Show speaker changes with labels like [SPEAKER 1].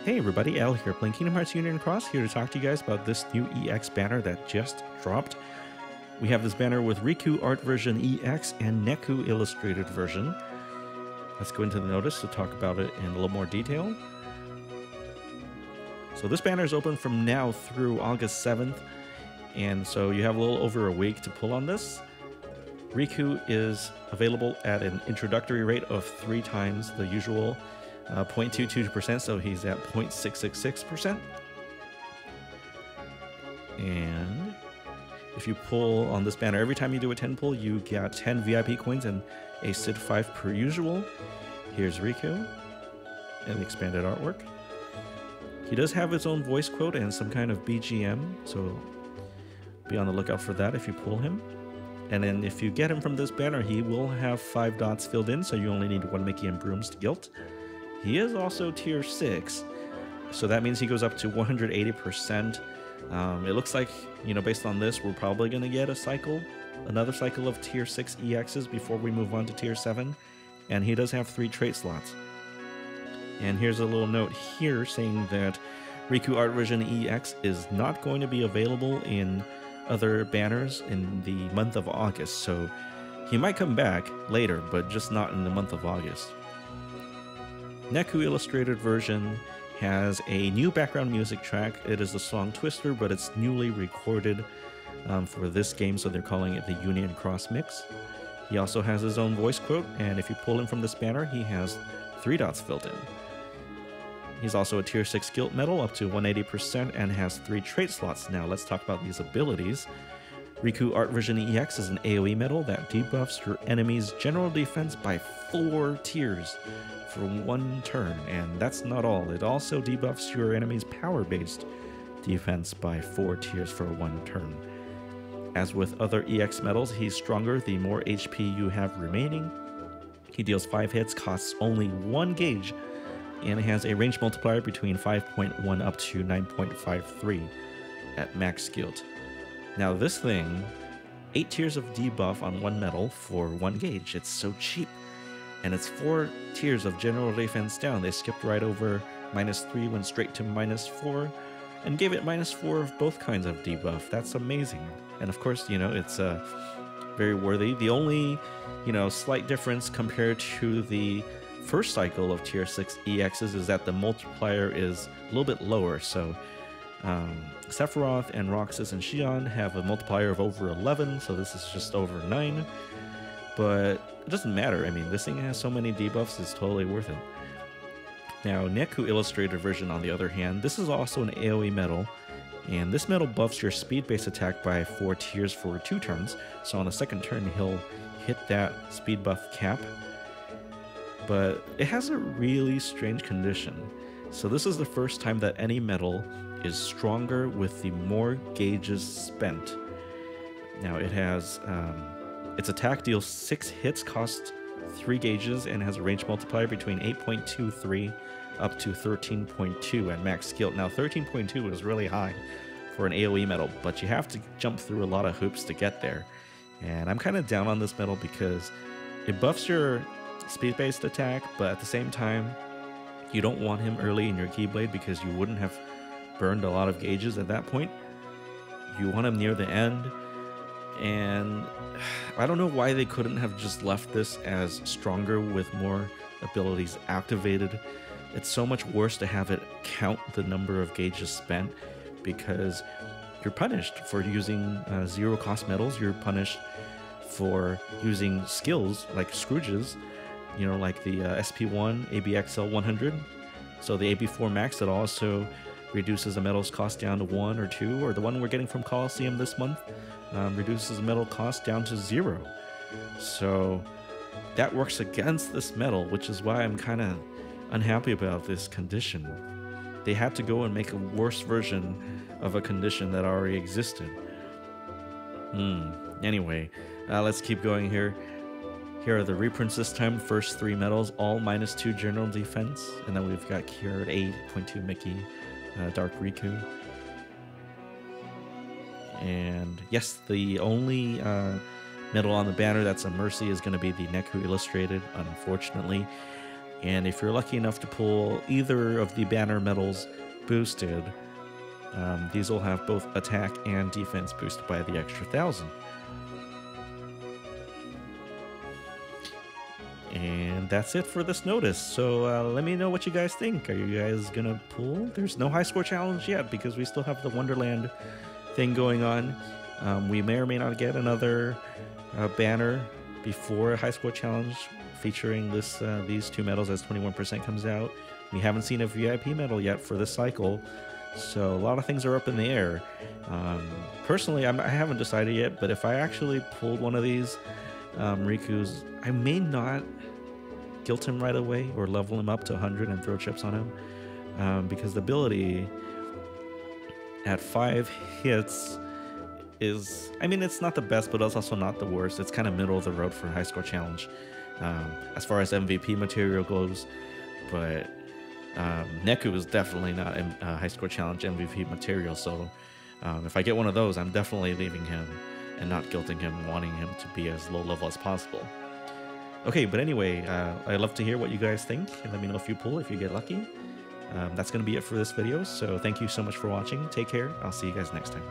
[SPEAKER 1] Hey everybody, Al here, playing Kingdom Hearts Union Cross, here to talk to you guys about this new EX banner that just dropped. We have this banner with Riku Art version EX and Neku Illustrated version. Let's go into the notice to talk about it in a little more detail. So this banner is open from now through August 7th, and so you have a little over a week to pull on this. Riku is available at an introductory rate of 3 times the usual 0.22%, so he's at 0.666%. And if you pull on this banner, every time you do a 10 pull, you get 10 VIP coins and a SID 5 per usual. Here's Riku and the expanded artwork. He does have his own voice quote and some kind of BGM, so be on the lookout for that if you pull him. And then if you get him from this banner, he will have 5 dots filled in, so you only need 1 Mickey and Brooms to guilt. He is also tier 6, so that means he goes up to 180%. It looks like, you know, based on this, we're probably going to get another cycle of tier 6 EXs before we move on to tier 7. And he does have 3 trait slots. And here's a little note here saying that Riku Art version EX is not going to be available in other banners in the month of August. So he might come back later, but just not in the month of August. Neku Illustrated version has a new background music track. It is the song Twister, but it's newly recorded for this game, so they're calling it the Union Cross Mix. He also has his own voice quote, and if you pull him from this banner, he has 3 dots filled in. He's also a tier 6 guilt medal up to 180% and has 3 trait slots. Now let's talk about these abilities. Riku Art version EX is an AoE medal that debuffs your enemy's general defense by 4 tiers for 1 turn, and that's not all. It also debuffs your enemy's power-based defense by 4 tiers for 1 turn. As with other EX medals, he's stronger the more HP you have remaining. He deals 5 hits, costs only 1 gauge, and has a range multiplier between 5.1 up to 9.53 at max guilt. Now this thing, 8 tiers of debuff on 1 medal for 1 gauge. It's so cheap. And it's 4 tiers of general defense down. They skipped right over -3, went straight to -4, and gave it -4 of both kinds of debuff. That's amazing. And of course, you know, it's very worthy. The only, you know, slight difference compared to the first cycle of tier 6 EXs is that the multiplier is a little bit lower. So Sephiroth and Roxas and Xion have a multiplier of over 11, so this is just over 9. But it doesn't matter. I mean, this thing has so many debuffs, it's totally worth it. Now, Neku Illustrated version, on the other hand, this is also an AoE medal, and this medal buffs your speed-based attack by 4 tiers for 2 turns, so on the second turn he'll hit that speed buff cap. But it has a really strange condition. So this is the first time that any medal is stronger with the more gauges spent. Now it has its attack deals 6 hits, costs 3 gauges, and has a range multiplier between 8.23 up to 13.2 at max guilt. Now 13.2 is really high for an AoE medal, but you have to jump through a lot of hoops to get there. And I'm kind of down on this medal because it buffs your speed-based attack, but at the same time, you don't want him early in your Keyblade because you wouldn't have burned a lot of gauges at that point. You want him near the end, and I don't know why they couldn't have just left this as stronger with more abilities activated. It's so much worse to have it count the number of gauges spent because you're punished for using 0 cost medals. You're punished for using skills like Scrooge's, you know, like the SP1 ABXL 100. So the AB4 Max that also reduces the medal's cost down to 1 or 2, or the one we're getting from Coliseum this month reduces the medal cost down to 0. So that works against this medal, which is why I'm kind of unhappy about this condition. They had to go and make a worse version of a condition that already existed. Anyway, let's keep going here. Here are the reprints this time. First 3 medals, all -2 general defense. And then we've got here at 8.2 Mickey, Dark Riku. And yes, the only medal on the banner that's a mercy is going to be the Neku Illustrated, unfortunately. And if you're lucky enough to pull either of the banner medals boosted, these will have both attack and defense boosted by the extra 1,000. And that's it for this notice. So let me know what you guys think. Are you guys gonna pull? There's no high score challenge yet because we still have the Wonderland thing going on. We may or may not get another banner before a high score challenge featuring these two medals as 21% comes out. We haven't seen a VIP medal yet for this cycle, so a lot of things are up in the air. Personally, I haven't decided yet, but if I actually pulled one of these Riku's, I may not guilt him right away or level him up to 100 and throw chips on him, because the ability at 5 hits is, I mean, it's not the best, but it's also not the worst. It's kind of middle of the road for a high score challenge as far as MVP material goes, but Neku is definitely not a high score challenge MVP material, so if I get one of those, I'm definitely leaving him and not guilting him, wanting him to be as low level as possible. Okay, but anyway, I'd love to hear what you guys think, and let me know if you pull, if you get lucky. That's going to be it for this video, so thank you so much for watching. Take care. I'll see you guys next time.